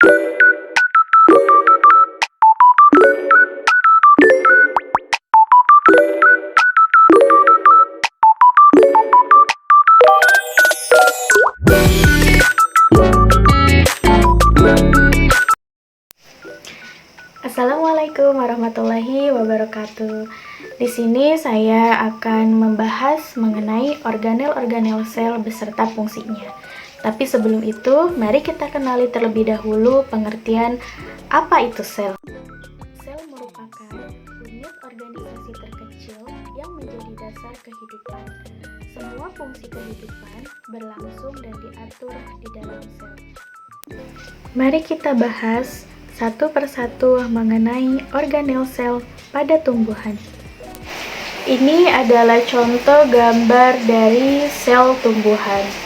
Assalamualaikum warahmatullahi wabarakatuh. Di sini saya akan membahas mengenai organel-organel sel beserta fungsinya. Tapi sebelum itu, mari kita kenali terlebih dahulu pengertian apa itu sel. Sel merupakan unit organisasi terkecil yang menjadi dasar kehidupan. Semua fungsi kehidupan berlangsung dan diatur di dalam sel. Mari kita bahas satu persatu mengenai organel sel pada tumbuhan. Ini adalah contoh gambar dari sel tumbuhan.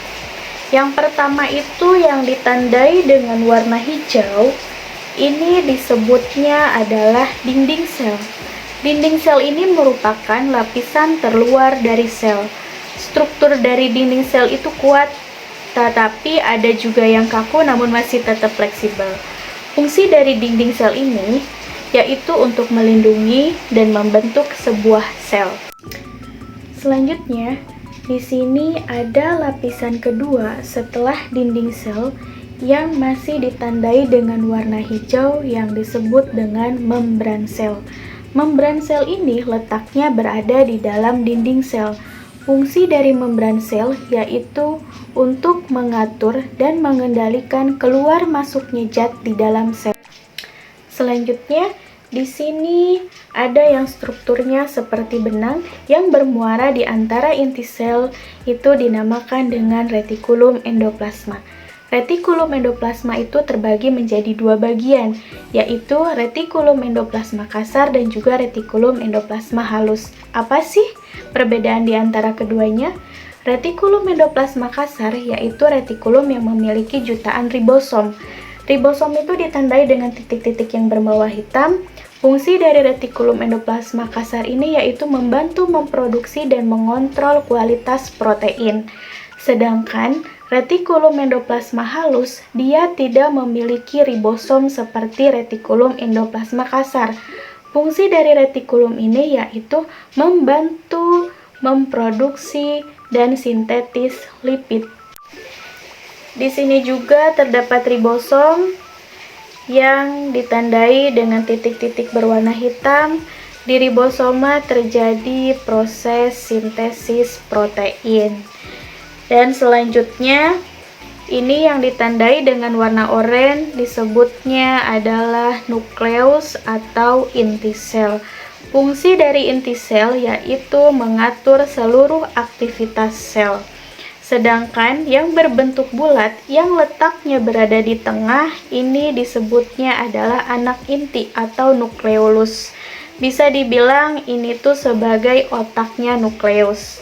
Yang pertama itu yang ditandai dengan warna hijau, ini disebutnya adalah dinding sel. Dinding sel ini merupakan lapisan terluar dari sel. Struktur dari dinding sel itu kuat, tetapi ada juga yang kaku namun masih tetap fleksibel. Fungsi dari dinding sel ini yaitu untuk melindungi dan membentuk sebuah sel. Selanjutnya, di sini ada lapisan kedua setelah dinding sel yang masih ditandai dengan warna hijau yang disebut dengan membran sel. Membran sel ini letaknya berada di dalam dinding sel. Fungsi dari membran sel yaitu untuk mengatur dan mengendalikan keluar masuknya zat di dalam sel. Selanjutnya, di sini ada yang strukturnya seperti benang yang bermuara di antara inti sel, itu dinamakan dengan retikulum endoplasma. Retikulum endoplasma itu terbagi menjadi dua bagian, yaitu retikulum endoplasma kasar dan juga retikulum endoplasma halus. Apa sih perbedaan di antara keduanya? Retikulum endoplasma kasar yaitu retikulum yang memiliki jutaan ribosom. Ribosom itu ditandai dengan titik-titik yang berbawah hitam. Fungsi dari retikulum endoplasma kasar ini yaitu membantu memproduksi dan mengontrol kualitas protein. Sedangkan retikulum endoplasma halus, dia tidak memiliki ribosom seperti retikulum endoplasma kasar. Fungsi dari retikulum ini yaitu membantu memproduksi dan sintetis lipid. Di sini juga terdapat ribosom yang ditandai dengan titik-titik berwarna hitam. Di ribosoma terjadi proses sintesis protein. Dan selanjutnya, ini yang ditandai dengan warna oranye disebutnya adalah nukleus atau inti sel. Fungsi dari inti sel yaitu mengatur seluruh aktivitas sel. Sedangkan yang berbentuk bulat yang letaknya berada di tengah ini disebutnya adalah anak inti atau nukleolus. Bisa dibilang ini tuh sebagai otaknya nukleus.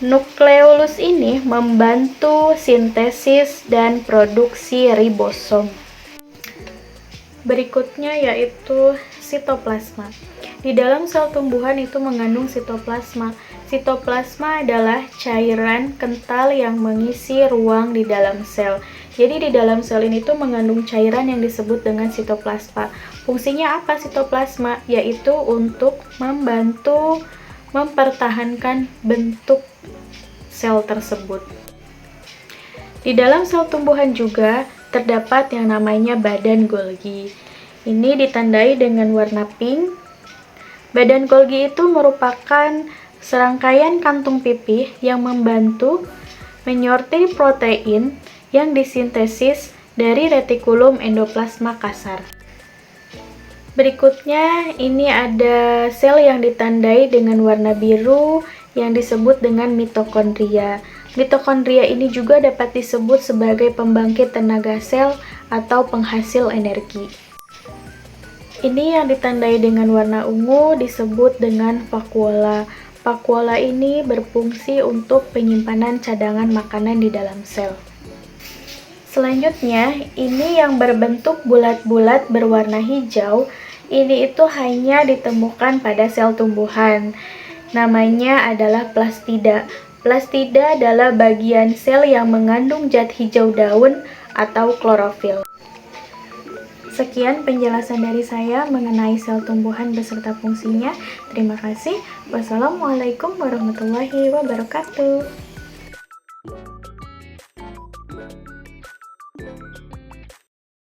Nukleolus ini membantu sintesis dan produksi ribosom. Berikutnya yaitu sitoplasma. Di dalam sel tumbuhan itu mengandung sitoplasma. Sitoplasma adalah cairan kental yang mengisi ruang di dalam sel. Jadi di dalam sel ini tuh mengandung cairan yang disebut dengan sitoplasma. Fungsinya apa sitoplasma? Yaitu untuk membantu mempertahankan bentuk sel tersebut. Di dalam sel tumbuhan juga terdapat yang namanya badan Golgi. Ini ditandai dengan warna pink. Badan Golgi itu merupakan serangkaian kantung pipih yang membantu menyortir protein yang disintesis dari retikulum endoplasma kasar. Berikutnya, ini ada sel yang ditandai dengan warna biru yang disebut dengan mitokondria. Mitokondria ini juga dapat disebut sebagai pembangkit tenaga sel atau penghasil energi. Ini yang ditandai dengan warna ungu disebut dengan vakuola. Vakuola ini berfungsi untuk penyimpanan cadangan makanan di dalam sel. Selanjutnya, ini yang berbentuk bulat-bulat berwarna hijau, ini itu hanya ditemukan pada sel tumbuhan. Namanya adalah plastida. Plastida adalah bagian sel yang mengandung zat hijau daun atau klorofil. Sekian penjelasan dari saya mengenai sel tumbuhan beserta fungsinya. Terima kasih. Wassalamualaikum warahmatullahi wabarakatuh.